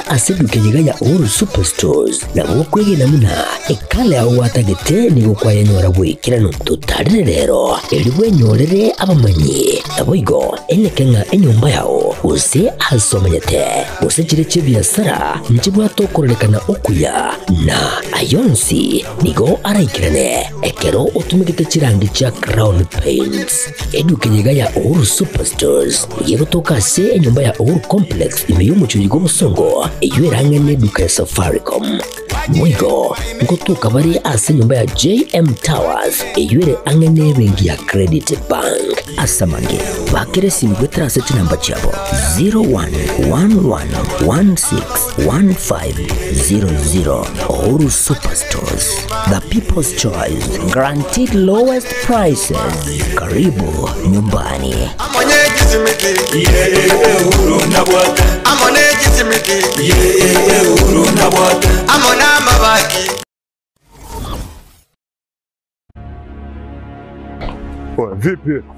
asiduke jiganya Uhuru Superstores na wokwege namuna ekale awatagete ni gokwaya nyora bwikira no tutarire rero eliwe nyorere abamanyi aboigo elekenga enyumba yao use asomanyete use chire biashara njibwa tokorekana okuya na ayonsi nigo araikirane ekero utumikite chirangi cha Crown Paints eduke jiganya Uhuru Superstores yegotoka se enyumba ya Uhuru Complex imeyumu chujigo musongo eyuerangene duka ya Safaricom mwigo ngotuka bari ase nyumba ya JM Towers eyuere angene bengi ya Credit Bank asamange bakere simgwetra seti namba chabo 0111161500 Uhuru Superstores, the people's choice, guaranteed lowest prices. Karibu nyumbani.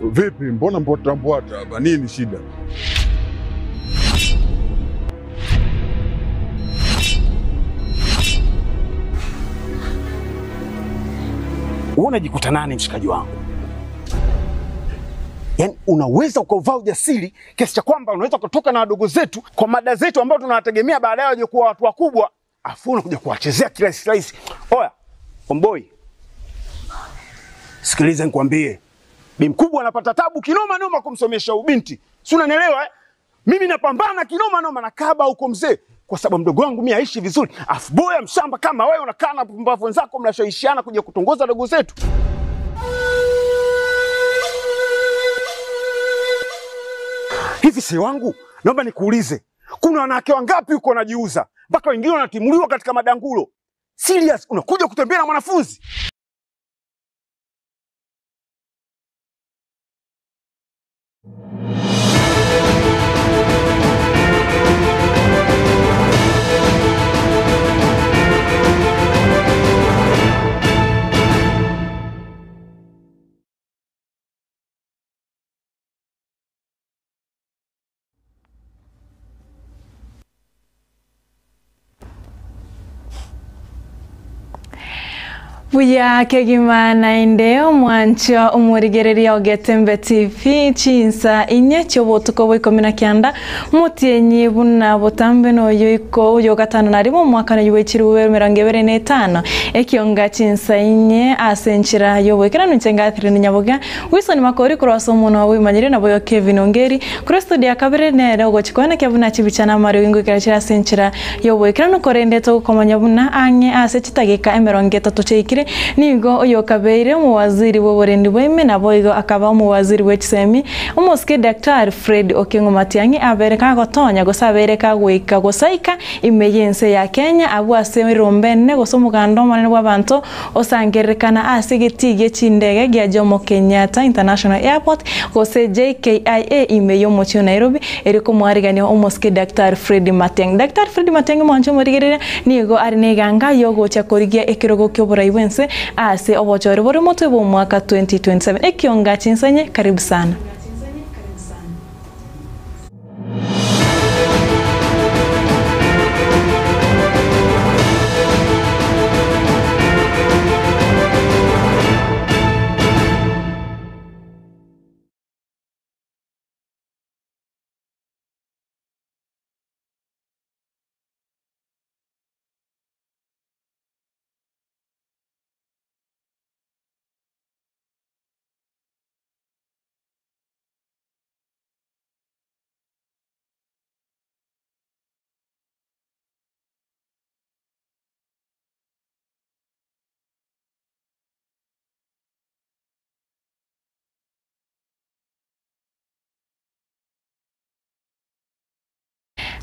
Vipi, mbona mbwata hapa? Nini shida? Unajikuta nani mshikaji wangu? Yaani unaweza ukavaa ujasiri kiasi cha kwamba unaweza kutoka na wadogo zetu kwa mada zetu ambao tunawategemea baadaye waje kuwa watu wakubwa, afu unakuja kuwachezea kirahisi. Oya, Omboi. Sikiliza nikwambie. Bi mkubwa anapata tabu kinoma noma kumsomesha ubinti. Si unanielewa eh? Mimi napambana kinoma noma na kaba huko mzee kwa sababu mdogo wangu mimi aishi vizuri. Afu boya mshamba kama wewe unakaa na pumbavu wenzako mnashawishiana kuja kutongoza dogo zetu. Hivi si wangu, naomba nikuulize. Kuna wanawake wangapi uko wanajiuza? Mpaka wengine wanatimuliwa katika madangulo. Serious, unakuja kutembea na mwanafunzi? Buya kegimana indeo mwancho umurigereria Ogetembe TV chinsa inye chobotuko bwo 19 mutienyi buna botambe no yoiko yo gatano nari mu mwaka no wechiriwe 2025 ekionga chinsa inye asenchira yo wekera nuncenga 3 nyaboga Wilson Makori kroso muno wimanyire na boyo Kevin Ongeri kuri studio akabere nere ogochikona kyabuna chibichana mari wingo kirachira senchira yo wekera no korende to komanya buna anye asechitagika 30 chekire nigo oyo kabeire mu waziri w'uburendi bw'eme na boigo akaba mu waziri w'ekisemi umuske Dr. Fred Okengo Matiang'i abereka gotonya gosabereka gwika gosaika imeyense ya Kenya abwase rombene gosomugando manene bw'abantu osangerekana asigitige chindege gya Jomo Kenyatta International Airport gose JKIA imeyo mu Nairobi eriko mwarigania umuske Dr. Fred Matiang'i. Dr. Fred Matiang'i mwancho murigerera nigo arineganga yogo cyakorigia ekirogo cy'oburaiwense ase obochore bori mutwe bo mwaka 2027 ekionga chinsanye. Karibu sana.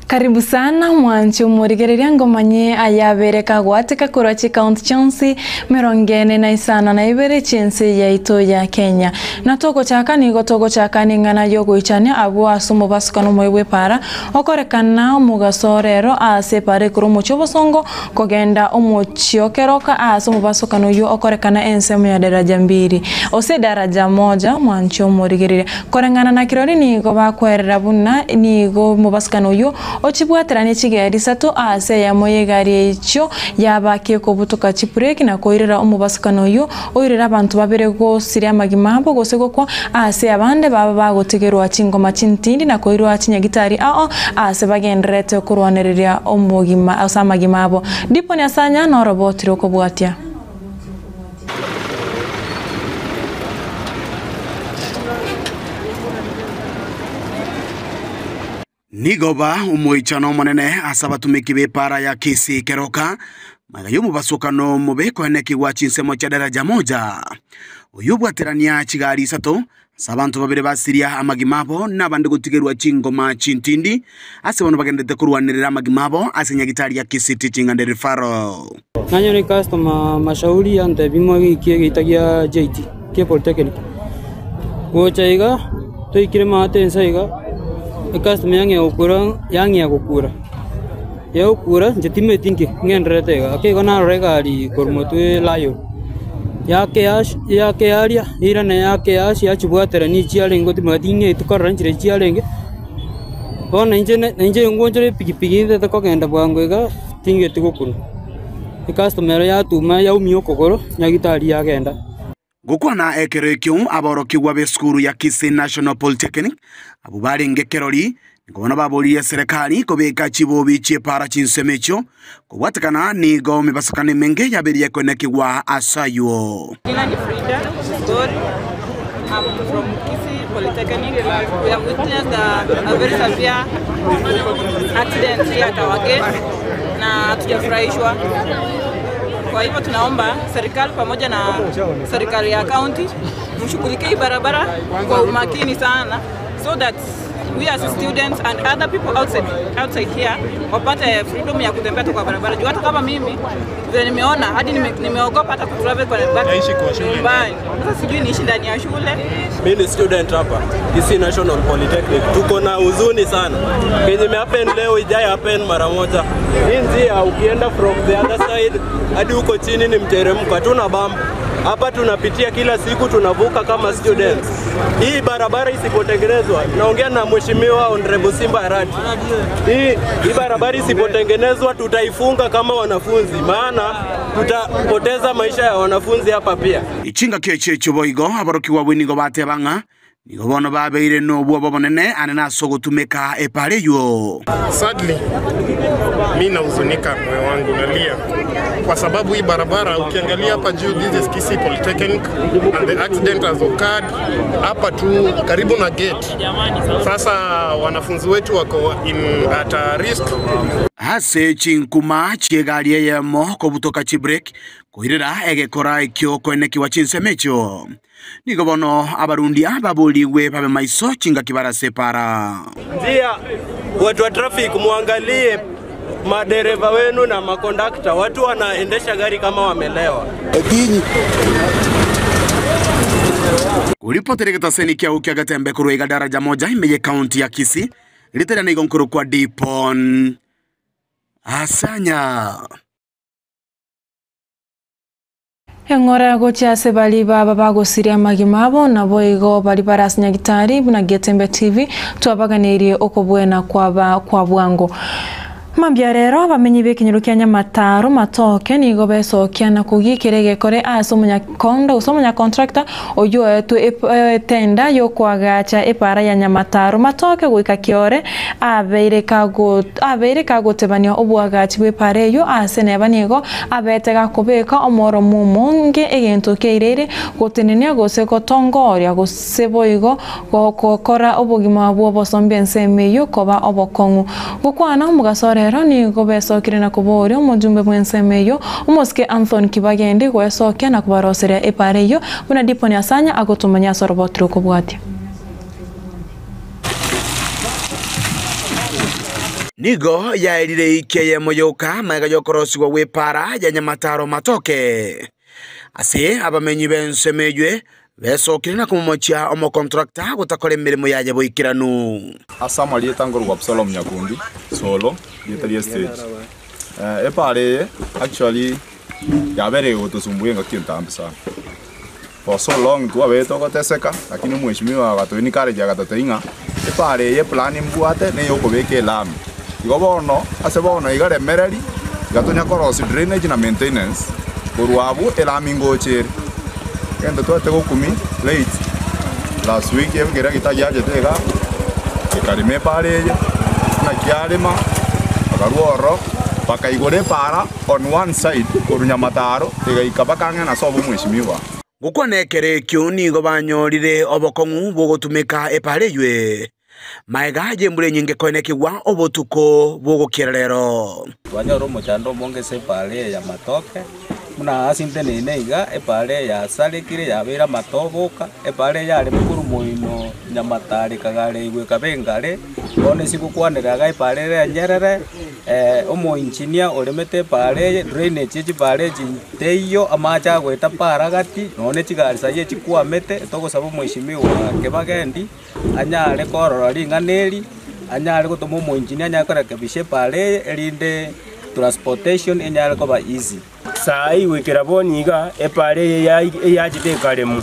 Karibu sana mwancho murigereria ngomanye ayabereka gwatika kurachi county chansi merongene na isana na ibere chense ya ito ya Kenya na togo chaka nigo togo chaka ningana yogo ichania abu asumo basukano moywe para okorekana mugasorero ase pare kuro muchobo songo kogenda omuchiokeroka asumo basukano yo okorekana ensemo ya daraja 2 ose daraja 1 mwancho murigereria korengana na kirori nigo bakwerera buna nigo mubasukano yo ochibwaterania chigari sato ase ya moyegari icho yabake kobutuka chipureki na koirera omubasukano oyo oirera abantu babere gosiria amagima abo gose gokwa ase abande baba bagotegerwa chingoma chintindi na koirwa chinyagitari ase bagenderete kurwanereria omugima ase amagima abo ndipo ni asanya no robotiro kobwatia Nigoba umuichano monene asaba tumiki bepara ya kisi keroka magayo mubasukano mubeko eneki wa chinsemo cha daraja moja uyubwaterania chigari sato sabantu babere basiria amagimabo nabandi gutigerwa chingoma chintindi ase bano bagendete kurwanirira amagimabo ase nyagitari ya kisi teaching and referral nanyo ni customer mashauri ante bimo gitagia JT ke polytechnic gochaiga toikire mate nsaiga customer yange gukura ya ukura njitime tinki ngenderetega akigona regari kormotwe layo yake aria irane yake ya chibwatera ni chialengo timatinge tukoranjire chialenge bona nje ngonjere pikipiki ndete kogenda bwangwega tinge tugukuru customer ya tuma ya umiokogoro nyagitari yagenda gukwana ekerekyo aborokigwa be skuru ya Kisii National Polytechnic abo barenge kerori ngobona baburiye serikali kobeka chibobi chepara chinsemecho kubwatakana ni go mibasakane menge yaberiye konekigwa asayo. Jina ni Frida Story. I'm from Kisii Polytechnic. We have witnessed a very severe accident here at our gate na tujafurahishwa. Kwa hivyo tunaomba serikali pamoja na serikali ya county mshughulikie barabara kwa umakini sana so that we as students and other people outside here wapate freedom ya kutembea kwa barabara. Juu hata kama mimi vile nimeona hadi nimeogopa hata kutravel kwa nyumbani. Sasa sijui niishi ndani ya shule. Mimi ni student hapa Kisii National Polytechnic. Tuko na huzuni sana. Kenye imehappen leo ijai happen mara moja. Hii njia ukienda from the other side hadi huko chini ni mteremko, hatuna bump. Hapa tunapitia kila siku, tunavuka kama students. Hii barabara isipotengenezwa, naongea na mheshimiwa Honorable Simba Arati. Hii barabara isipotengenezwa tutaifunga kama wanafunzi, maana tutapoteza maisha ya wanafunzi hapa pia. Ichinga keche choboigo abarokiwa winigo batebanga nigo bono babeire no bwo bonene anena sogotumeka epareyo. Sadly mimi nahuzunika, moyo wangu nalia kwa sababu hii barabara ukiangalia hapa juu, this is Kisii Polytechnic and the accident has occurred hapa tu karibu na gate. Sasa wanafunzi wetu wako at risk. Hase chinkuma chiegarie yemo kobutoka chibrek kuhirira egekora ikyo kweneki wa chinsemecho nigo bono abarundia baboliwe babe maiso chinga kibara separa njia. Watu wa traffic muangalie madereva wenu na makondakta, watu wanaendesha gari kama wamelewa. Ulipotereketa seni kia ukia gatembe kuruiga daraja moja imeye county ya Kisii litera nigo nkuru kwa Dipon Asanya. Engora gochase bali baba bagosiria magimabo na boigo bali barasinya gitari buna Getembe TV twabaganirie okobwena kwa bwango. Mambia rero bamenyi bekinyiro kya Nyamataro matoke nigo besokia na kugikirege kore asomunya kondo usomunya contractor oyo etu tenda yo kwagacha epara ya Nyamataro matoke gwika kiore abeire kago tebania obwagachi bwepare yo asene banigo abetega kubeka omoro mumonge egento keirere gotenenia gose gotongoria goseboigo gokora obugima bwo bosombia nsemeyo koba obokongu gukwana mugasore rero ni gobesokire na kuborio mujumbe mwensemeyo umuske Anthony Kibagende gwesokia na kubaroseria epareyo buna Diponi Asanya agotumanya sorobotro kubwati nigo ya erire ikeye moyoka maiga yokorosiwa wepara ya Nyamataro matoke ase abamenyi bensemejwe besokire na kumumochia omo contractor gutakore mirimo yaje boikiranu asama lietangorwa Absalom Nyakundi solo lietalie stage epare actually yabere gutosumbuye ngakintambe sana for so long tuabeto goteseka lakini mheshimiwa agatoini kare jagatoteinga epare ye plan mbwate ne yokobeke lami igo bono ase bono igaremereri gatonya cross drainage na maintenance kurwabu elamingo chere kendo twate gukumi late last week yegera gitajaje tega ikarime pareje na kiarema akaruoro pakaigore para on one side kurunya mataro tega ikabakanga na sobo mweshimiwa gukwanekere kiuni go banyorire obokongu bogotumika epareywe maegaje mbure nyinge koenekigwa obotuko bogokirerero twanyoro mochando monge se pale ya matoke muna asinte neiga epale ya salekire ya bera matoboka epale ya mukuru moino nyamatari kagare igwe kabengare one sikukwaniraga epale ya nyerere omo engineer olemete pale drainage pale jinteyo amacha gweta paragati none chigarisa ye chikwamete togosaba mwishimiwa kebagendi anyare korora ringaneri anyare gotomo mo engineer nyakora kabishe pale erinde transportation enyare koba easy sai wekera boniga epale ya jitekaremu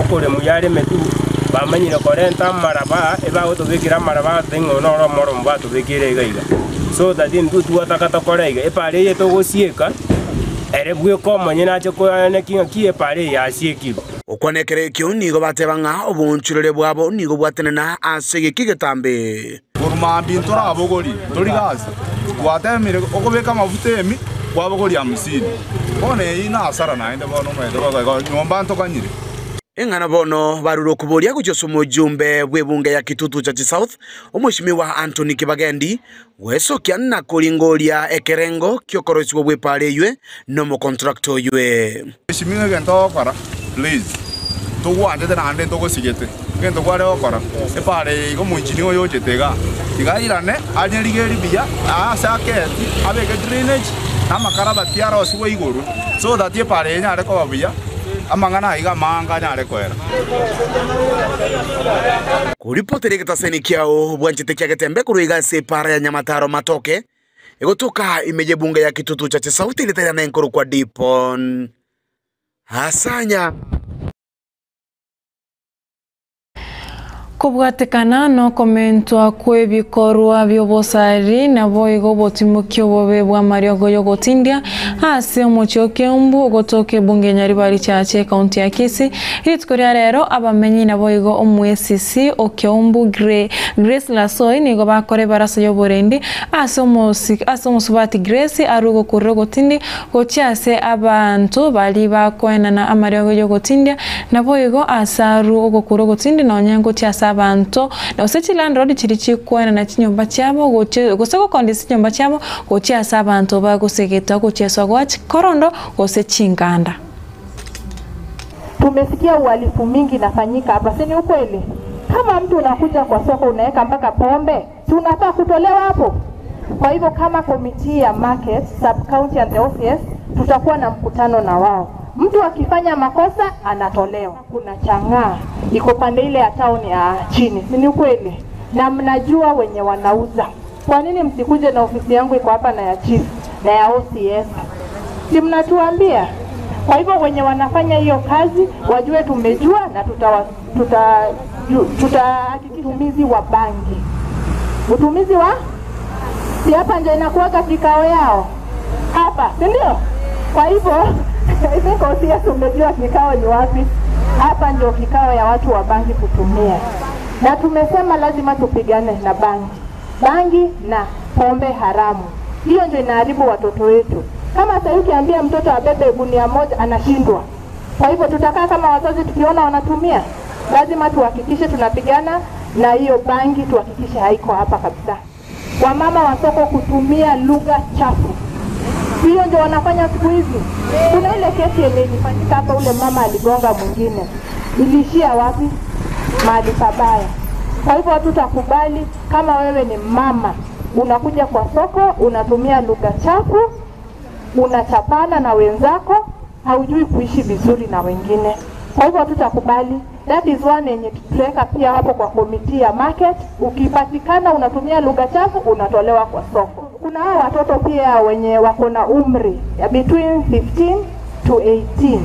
okoremu yare metu bamanyire korenta maraba eba otobekira maraba tengo noro moro mbato bekire gaiga so that in tu atakata korega epale ye togosieka ere bwe komanye nache ko nekinga kie pale ya siekiro okwanekere kiuni go batebanga obunchurere bwabo nigo bwatenena asege kigetambe kurma bintora abogori torigazi watemire okobeka mavutemi kwabogori amusini one ina asara naende bono medo nyomba ntokanyire engana bono baruro kuboria gujosomo jumbe bwebunge ya Kitutu cha South omwishimiwa Anthony Kibagendi wesokia na kuringoria ekerengo kyokorosibwe bwepareywe no mo contractor ywe mwishimiwa gento okora please tugwande na ande togosigete gento kware okora epare igo mwinjini oyo jetega tigairane anyerigeri bia asake abege drainage amakarabati aro siwe iguru so that epare nyare ko bia amangana iga manga nyare kwera kuripoteri kitaseni kiao bwanchite kia getembe kuruiga separa ya Nyamataro Matoke igotoka imeje bunge ya Kitutu cha South ilitaya na nkuru kwa Dipon Hasanya kubwatekana no komentwa kwebikorwa byobosari nabo igo botimukyo bobe bwa mariogo yogotindia hasi omucho kembu gotoke bunge nyari bari chache county ya Kisii ritkoria rero abamenyi nabo igo omwesisi okyombu Grace Lasoi nigo bakore baraso yoborendi hasi omusubati Grace arugo kurogotindi gochase abantu bali bakoena na amariogo yogotindia nabo igo asaru ogokurogotindi na onyango chasa abantu na usechi landlord chirichi kwena na chinyomba cyabo gosego kondisi nyomba cyabo gochya sabantu bagusegeta gocheswa gwachi korondo gosechi nganda. Tumesikia uhalifu mingi nafanyika hapa, si ni ukweli? Kama mtu unakuja kwa soko unaweka mpaka pombe, si unafaa kutolewa hapo? Kwa hivyo kama komiti ya market sub county and the OCS tutakuwa na mkutano na wao. Mtu akifanya makosa anatolewa. Kuna chang'aa iko pande ile ya town ya chini, si ni ukweli? Na mnajua wenye wanauza. Kwa nini msikuje na ofisi yangu iko hapa na ya chief na ya OCS? Si mnatuambia? Kwa hivyo wenye wanafanya hiyo kazi wajue tumejua na utumizi wa bangi. Utumizi wa si hapa ndio inakuwa vikao yao. Hapa, si ndio? Kwa hivyo hivi OCS umejua kikao ni wapi? Hapa ndio kikao ya watu wa bangi kutumia. Na tumesema lazima tupigane na bangi. Bangi na pombe haramu. Hiyo ndio inaharibu watoto wetu. Kama sasa ukiambia mtoto abebe gunia moja anashindwa. Kwa hivyo tutakaa kama wazazi tukiona wanatumia. Lazima tuhakikishe tunapigana na hiyo bangi, tuhakikishe haiko hapa kabisa. Wamama wa soko kutumia lugha chafu. Hiyo ndio wanafanya siku hizi. Kuna ile kesi yenye ilifanyika hapa, ule mama aligonga mwingine. Ilishia wapi? Mahali pabaya. Kwa hivyo hatutakubali. Kama wewe ni mama, unakuja kwa soko, unatumia lugha chafu, unachapana na wenzako, haujui kuishi vizuri na wengine. Kwa hivyo hatutakubali. That is one yenye tutaweka pia hapo kwa komiti ya market. Ukipatikana unatumia lugha chafu, unatolewa kwa soko. Kuna hao watoto pia wenye wako na umri ya between 15 to 18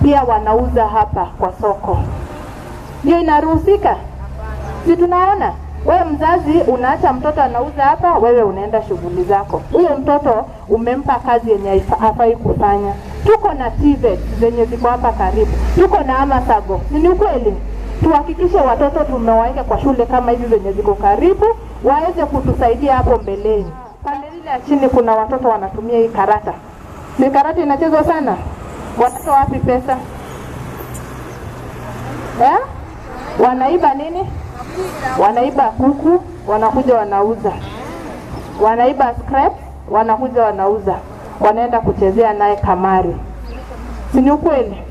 pia wanauza hapa kwa soko. Hiyo inaruhusika? Si tunaona? Wewe mzazi unaacha mtoto anauza hapa, wewe unaenda shughuli zako. Huyo mtoto umempa kazi yenye hafai kufanya. Tuko na TVET zenye ziko hapa karibu. Tuko na Amasago. Ni ukweli? Tuhakikishe watoto tumewaweka kwa shule kama hizi zenye ziko karibu, waweze kutusaidia hapo mbeleni. Pande ile ya chini kuna watoto wanatumia hii karata. Ni karata inachezwa sana. Watoto wapi pesa? Wanaiba nini? Wanaiba kuku, wanakuja wanauza. Wanaiba scraps, wanakuja wanauza. Wanaenda kuchezea naye kamari. Si ni ukweli?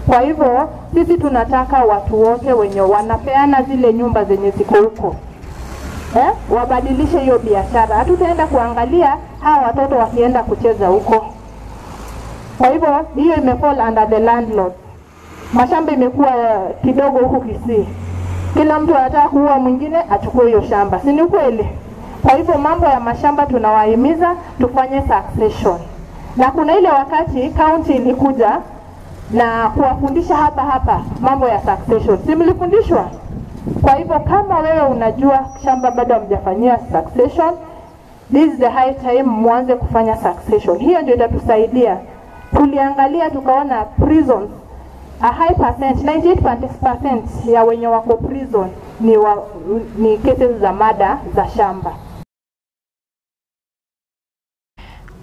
Kwa hivyo sisi tunataka watu wote wenye wanapeana zile nyumba zenye ziko huko, wabadilishe hiyo biashara. Hatutaenda kuangalia hawa watoto wakienda kucheza huko. Kwa hivyo hiyo imefall under the landlord. Mashamba imekuwa kidogo huku Kisii. Kila mtu anataka kuua mwingine achukue hiyo shamba. Si ni ukweli? Kwa hivyo mambo ya mashamba tunawahimiza tufanye succession. Na kuna ile wakati county ilikuja na kuwafundisha hapa mambo ya succession. Si mlifundishwa? Kwa hivyo kama wewe unajua shamba bado hamjafanyia succession, this is the high time mwanze kufanya succession. Hiyo ndio itatusaidia. Tuliangalia tukaona prisons, a high percent, 98% ya wenye wako prison ni cases za mada za shamba.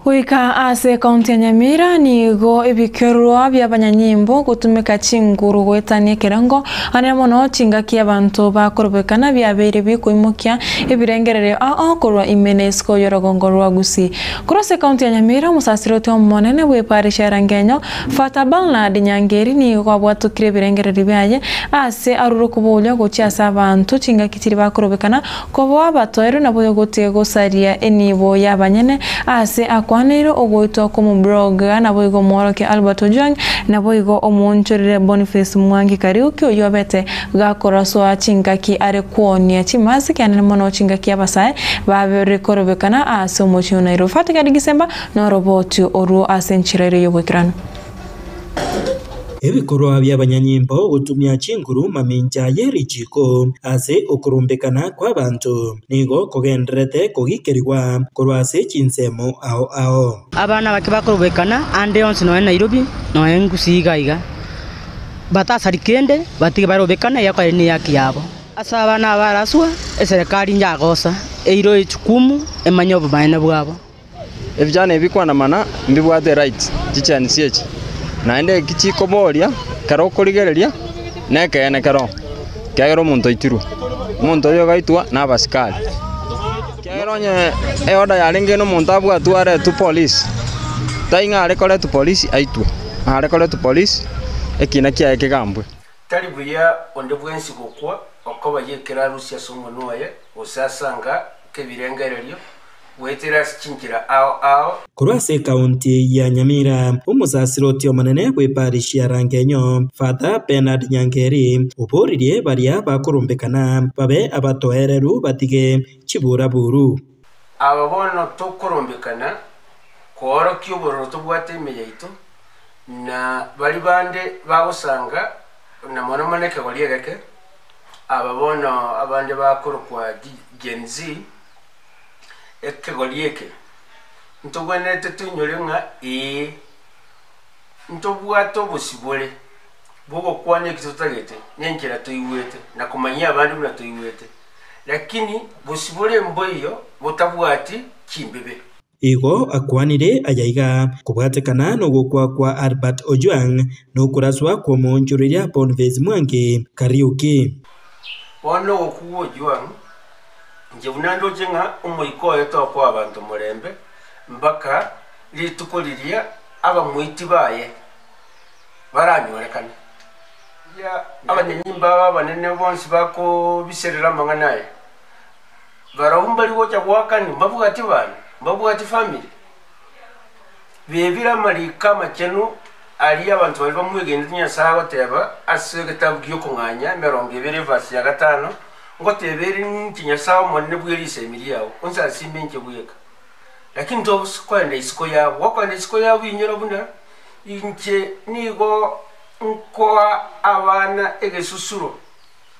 Wika ase kaunti ya Nyamira nigo ibikerwa by'abanyanyimbo gutumika chinguru gwetania kirango ane mono chingakia abantu bakorobekana byabere bikuimukia ibirengerere korwa imenesko yorogongo rwa Gusii. Kurose kaunti ya Nyamira musasiroti omonene bweparisha rangenyo Fata Bernard Nyangeri nigo abwatukire ibirengerere byaye ase aruru kubulya guchiasa abantu chingakitiri bakorobekana kobo abatoero nabo gote gosaria enibo y'abanyene ase Wanero ogoito komu blog na boigo Mworoke Albert Ojwang na boigo omunchorere Boniface Mwangi Kariuki oyobete gakora so chingaki are kuonia chimazi kana mono chingaki abasae babere korobekana ase omochino Nairobi fatika Disemba no roboti oru asenchirere yobwekirano. Ebikorwa by'abanyanyimbo gutumya chinguru maminja yerichiko ase okurumbekana kwa bantu nigo kogenderete kogikeriwa korwase chinsemo ao abana bakibakorobekana ande onse no Nairobi no Gusii gaiga batasarikende batige barobekana yakare ni yakiabo asa abana baraswa eserikali nyagosa eiro echukumu emanyobo baina bwabo ebijana ebikwana mana mbibwate right chichani siech naende kichiko boria karo kurigereria nekene karo kagero muntu itiru muntu yo gaitwa na basikali kagero nye eoda yarenge no muntu abwatu are tu police tainga are kore tu police aitu are kore tu police ekina kia ekigambwe tari buya onde bwensi gukwa okoba yekera Rusia songo noye osasanga kebirengererio wetera chinkira ao Kurase kaunti ya Nyamira umusasiroti omanene bweparisha rangenyo Fata Bernard Nyangeri uboririe baria bakurumbekana babe abatohereru batige chibura buru ababono tokurumbekana koro kyoboro tobwate imeyito na bali bande bagusanga na mono maneke goliegeke ababono abande bakuru kwa Gen Z ekegolieke ntobwenete tunyolenga ntobwato busibole bogo kwane kitotagete nyenkera toyiwete na kumanyia abandu na toyiwete lakini busibole mboyo botabwati kimbebe Igo akwanire ayaiga kubwatekana no gukwa kwa Albert Ojwang no kuraswa kwa monjuriria Boniface Mwangi Kariuki ono okuwo Ojwang nje bunando jenga umuiko yeto kwa abantu murembe mbaka litukuliria aba muiti baye baranyorekana ya abanyimba abanene bonsi bako biserera manganaye barahumbali wocha kwakani mbavuga ati bana mbavuga ati family bebira mali kama chenu ali abantu bali bamwegenda sawa teba asegeta byokunganya 2 verse ya 5 ngote beri ntinya sawa monne bwelise emiri yawo onza simbe nke buyeka lakini ndo kwenda isiko yawo wakwenda isiko yawo inyoro bunda inche nigo nko abana egesusuro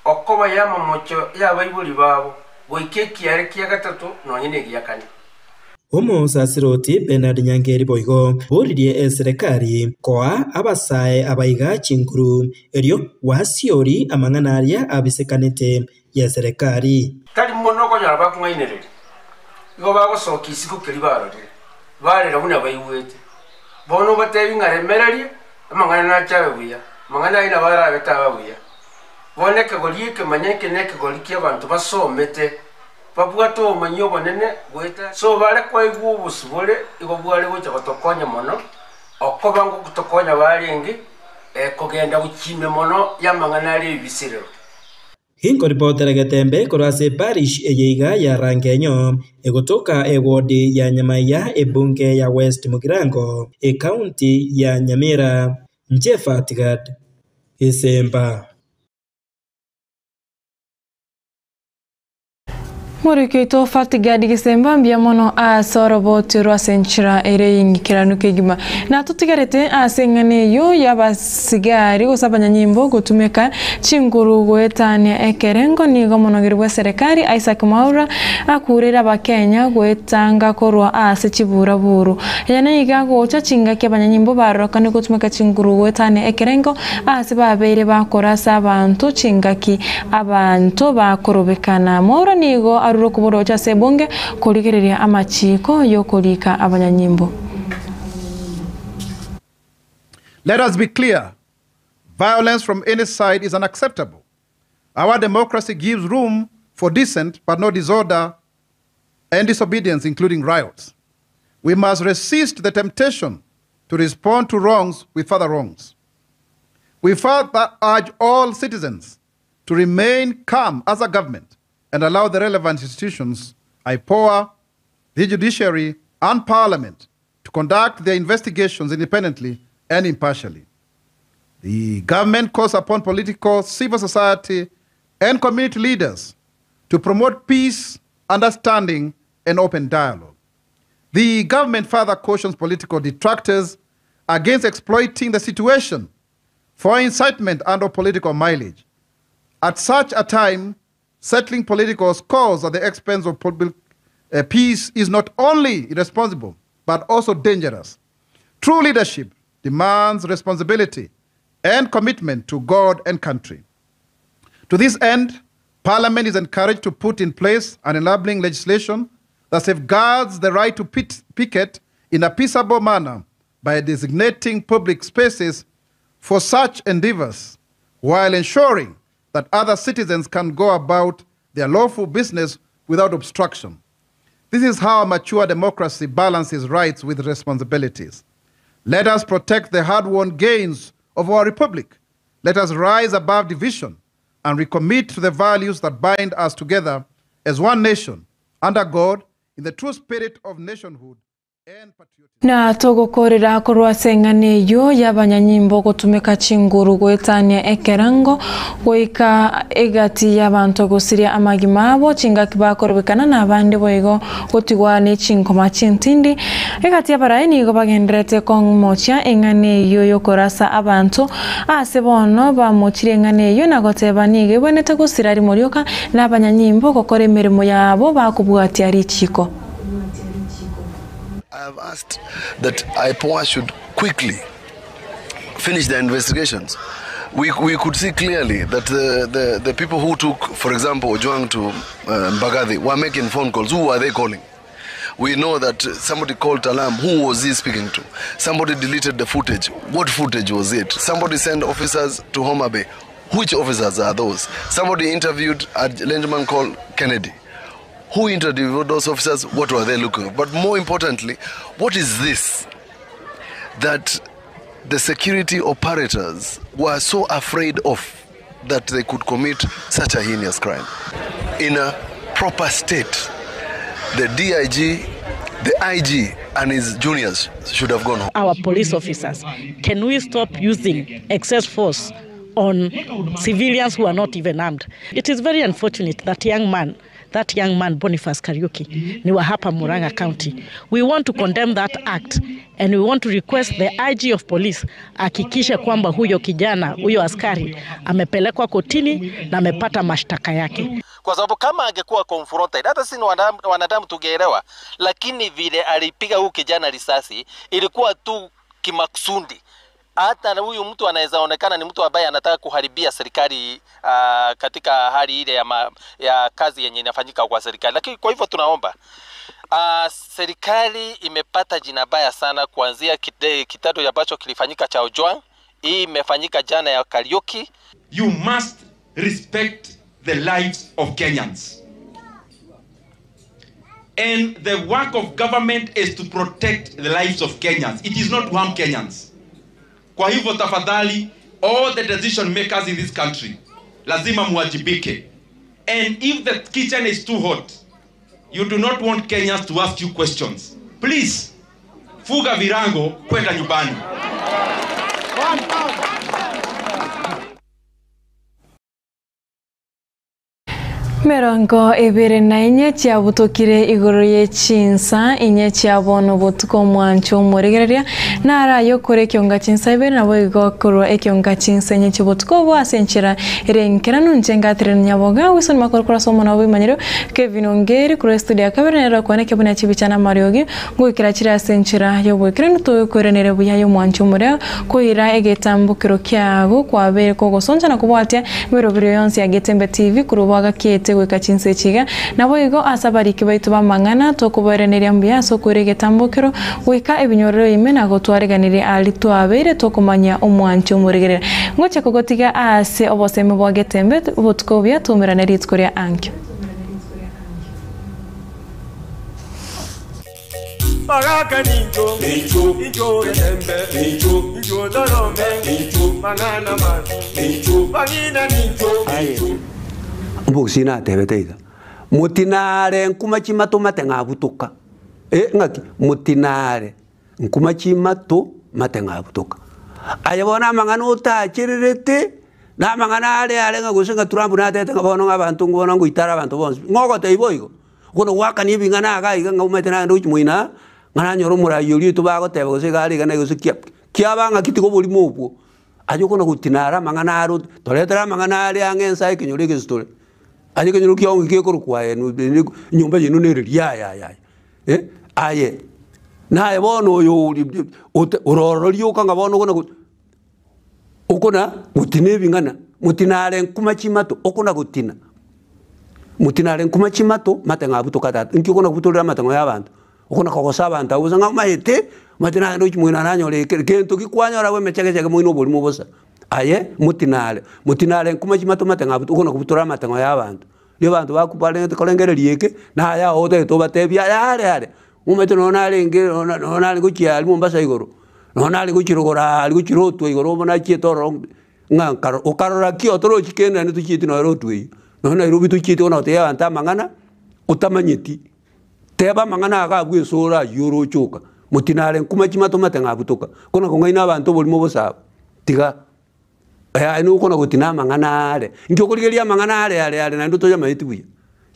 okoba yamamocho yabayibuli babo goike kiare kia gatatu no nyine gia kane. Omusasiroti Bernard Nyangeri boigo buririe serikali koa abasae abaiga chinkuru erio wasiori amang'anaria abisekanete ya serikali tari mono ko nyara bakung'ainereri igo bagocokia isiku keri barorire barera buna baigwete bono batebi ng'aremererie amang'ana nachawe buya mang'ana ina barabeta buya boneke gorieke manyeke neke gorikie abantu basomete babwato manyo bonene gweta so bare kwa igu busubore igo bware gocha batokonya mono okobango kutokonya baringi kugenda gukime mono yamang'ana ari bisirero. Hingo ripotera Getembe korase parish eyeiga ya Rangenyo egotoka ewodi ya Nyamaya ebunge ya West Mugirango county ya Nyamira Njefa Tigad Isemba. Murikito Fatigadi Gisemba mbia mono a sorobotu rwasenchira ere ingikiranu kegima na tutigarete asengane yo yabasigari gusabanya nyimbo gutumeka chinguru gwetania ekerengo nigo monogirwe serikali Isaac Mwaura akurira bakenya gwetanga korwa ase chibura buru yana igago cha chinga kyabanyanyimbo baroka ni gutumeka chinguru gwetania ekerengo ase babere bakora sabantu chingaki abantu bakorobekana Mwaura nigo aruro kuboro cha sebonge koligereria amachiko yo kolika abanyanyimbo. Let us be clear. Violence from any side is unacceptable. Our democracy gives room for dissent but no disorder and disobedience, including riots. We must resist the temptation to respond to wrongs with further wrongs. We further urge all citizens to remain calm as a government and allow the relevant institutions, IPOA, the judiciary, and parliament to conduct their investigations independently and impartially. The government calls upon political, civil society, and community leaders to promote peace, understanding, and open dialogue. The government further cautions political detractors against exploiting the situation for incitement and/or political mileage. At such a time, settling political scores at the expense of public peace is not only irresponsible, but also dangerous. True leadership demands responsibility and commitment to God and country. To this end, Parliament is encouraged to put in place an enabling legislation that safeguards the right to picket in a peaceable manner by designating public spaces for such endeavors, while ensuring that other citizens can go about their lawful business without obstruction. This is how a mature democracy balances rights with responsibilities. Let us protect the hard-won gains of our republic. Let us rise above division and recommit to the values that bind us together as one nation, under God, in the true spirit of nationhood. Na togokorera korwa sengane yo yabanyanyimbo gutumika chinguru gwetania ekerango goika egati y'abantu gusiria amagima abo chinga kibakorobekana na abandi boigo gutigwa ni chinkoma chintindi egati y'abaraini go bagenderete kongmocha engane yo yokorasa abantu ase bono bamochire engane yo nagoteba nige bwenete gusirari morioka n'abanyanyimbo gukora emirimo yabo bakubwati ari chiko. I have asked that IPOA should quickly finish their investigations. We could see clearly that the people who took, for example, Ojwang to Mbagathi were making phone calls. Who were they calling? We know that somebody called Talam. Who was he speaking to? Somebody deleted the footage. What footage was it? Somebody sent officers to Homa Bay. Which officers are those? Somebody interviewed a gentleman called Kennedy. Who interviewed those officers? What were they looking for? But more importantly, what is this? That the security operators were so afraid of that they could commit such a heinous crime. In a proper state, the DIG, the IG, and his juniors should have gone home. Our police officers, can we stop using excess force on civilians who are not even armed? It is very unfortunate that young man that young man Boniface Kariuki ni wa hapa Murang'a County. We want to condemn that act and we want to request the IG of police hakikishe kwamba huyo kijana, huyo askari amepelekwa kotini na amepata mashtaka yake. Kwa sababu kama angekuwa confronted, hata sisi wanadamu tungeelewa, lakini vile alipiga huyu kijana risasi ilikuwa tu kimakusudi. Hata huyu mtu anaweza onekana ni mtu ambaye anataka kuharibia serikali katika hali ile ya kazi yenye inafanyika kwa serikali. Lakini kwa hivyo tunaomba serikali imepata jina baya sana kuanzia kitendo ambacho kilifanyika cha Ojwang, hii imefanyika jana ya Kariuki. You must respect the lives of Kenyans. And the work of government is to protect the lives of Kenyans. It is not to harm Kenyans. Kwa hivyo tafadhali, all the decision makers in this country, lazima muwajibike. And if the kitchen is too hot, you do not want Kenyans to ask you questions, please, fuga virango kwenda nyumbani. Mirongo ibiri na inye ciabutokire iguru y'echinsa inye ciabono butuko mwancho murigereria nara yo kore kyonga chinsa ibiri nabo igokoro ekyonga chinsa inye cibutuko bwasenchira irenkera nunjenga nyaboga wisoni makorokora somo nabo imanyiro Kevin Ongeri kuri studio ya kabiri nero kone kebuna cibichana Mariogi ngwikira kira senchira yo bwikira nuto korenere buya yo mwancho muri kuira egetambukiro kyago kwabere kogosonja na kubwatia birobiro yonse ya Getembe TV kurubaga kete gwika chinse chiga nabo igo asabariki baitu bamangana tokubareneria mbya so kuregetambukiro gwika ebinyorero imena gotwareganire ali twabere tokumanya omwancho murigerera ngoche kogotiga ase oboseme bwa Getembe butko bya tumirana ritskoria ankyo Bagaka ninjo, ninjo Getembe, ninjo dorome, mangana man, bagina ninjo. Mbusina tebeteiga mutinare nkuma chimato matenga butuka ngaki mutinare nkuma chimato matenga butuka ayabona mangano utachirerete na mangana ale ngagusenga Trump na tete ngabono ngabantu ngona nguitara abantu bonse ngogote iboigo kuno wakani bingana aga ngaumetena ndo chimuina ngana nyoro murayuri tubagoteba gusigari gana gusikia kiabanga kitiko buli mubwo ajo kono gutinara mangana aro toletera mangana ale angensa ikinyurike story aje kenyuru kyo ngikekoro kwaye nyumba yinu neri ya aye naye bono yo uroro lyoka ngabono kona ukona gutine bingana mutinare nkuma chimato ukona gutina mutinare nkuma chimato matenga butuka tata nkikona gutulira matenga y'abantu ukona kogosa abantu abuzanga mahete matinare ndo chimwina nanyore kento kikwanyora we mechegechege mwino boli mubosa aye mutinare nkuma chimato matenga butuka ukona kubutura matenga y'abantu yo bantu bakupale kolengererieke na ya ote to batebya yale umete nona nguchi ali Mombasa igoro nona nguchirogora ali nguchirotu igoro bona chietoro ngankaro ukarora kio toro chikenda ni tuchiti no rotu nona irubi tuchiti ona te anta mangana utamanyiti teba mangana akabwe sora yoro choka mutinare nkuma chimato matenga butuka kona kongaina abantu boli mobosa tiga ino kona gutina mangana ale ngikurigeria mangana ale na ndo toja maiti buya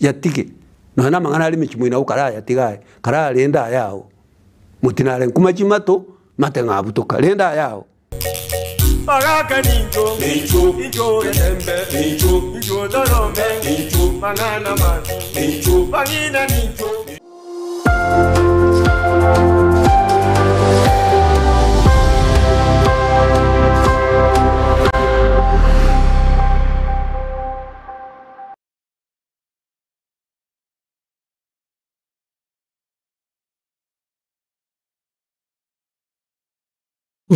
yatike no na mangana ale michimwina ukara yatigae kara lenda yao mutinare nkuma chimato matenga butuka lenda yao Bagaka ninjo Getembe, ninjo dorome, mangana man, bagina ninjo.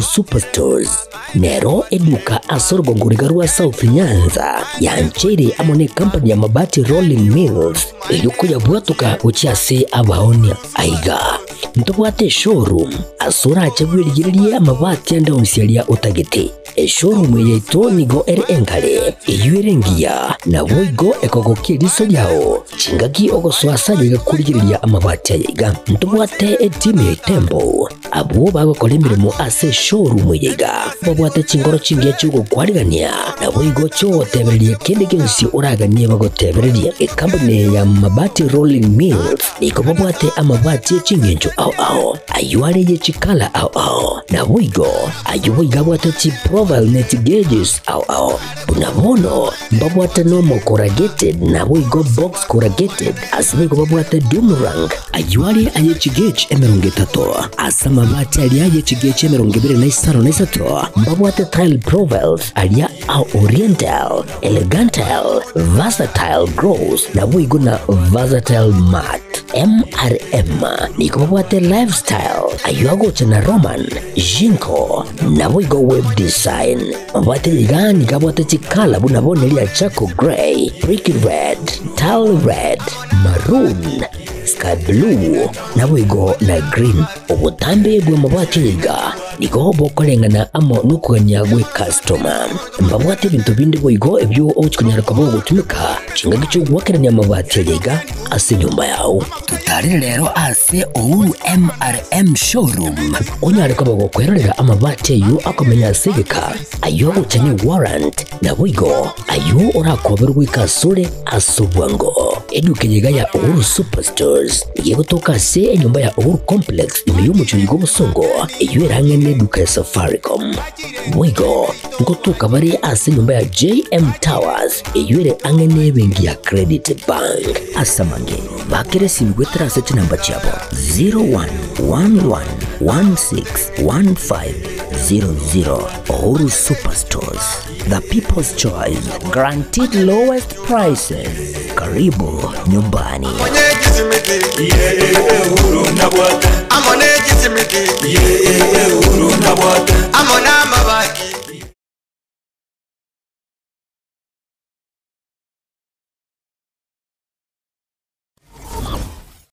Superstores nero eduka asorgo ngurigarua South Nyanza yanchere amone company ya mabati Rolling Mills yuko ya bwatuka uchiase abaonia aiga ntobwate showroom asura achabwirigirie amabati anda onsialia utagete showroom yeto nigo engale iyuerengia na boigo ekogokiriso yao chingaki ogoswasa yiga kurigiriria amabati aiga ntobwate etime tembo abo bagakora imirimo ase showroom yiga babwate chingoro chingiye cyugo kwarigania nabo igo cyotebereye kindi cyose uraganie bagotebereye company ya mabati rolling mills niko babwate amabati chingenjo aho ayuare ye chikala aho nabo igo ayuwe babwate chi profile net gauges aho unabono babwate normal corrugated nabo igo box corrugated asibigo babwate Dumarang ayuare aye chigage M23 asama mabati aliaye chigage M23 babwate tile profiles alia au oriental elegantal versatile grows nabo igo na versatile mat MRM niko babwate lifestyle ayuago chana Roman Jinko nabo igo web design babwate ligani kabwate chikala bunabone lia Chaco Grey, Brick Red, Tile Red, Maroon, Sky Blue nabo igo na green ubutambe gwe mabwate liga niko bokolengana amo nukuganya gwe customer mbabwate bintu bindi boigo ebyo okunyara kabo gutumika chinga gicu gwakeranya mabwate liga ase nyumba yao tutari rero ase Uhuru MRM showroom onyare kabo gukwerera amabwate yu akomenya segeka ayo gucanye warrant naboigo ayo urakoberwa kasure asubwango edukenyega ya Uhuru Superstores yego toka se enyumba ya Uhuru Complex niyo mucunyigo busongo iyo irangene duka ya Safaricom boigo ngotoka bari ase nyumba ya JM Towers iyo ire angene bengi ya Credit Bank asamange bakere simgwetera se namba chabo 0111161500 Uhuru Superstores, the people's choice, guaranteed lowest prices. Karibu nyumbani. Uhuru nabwata. Amone kisimiti.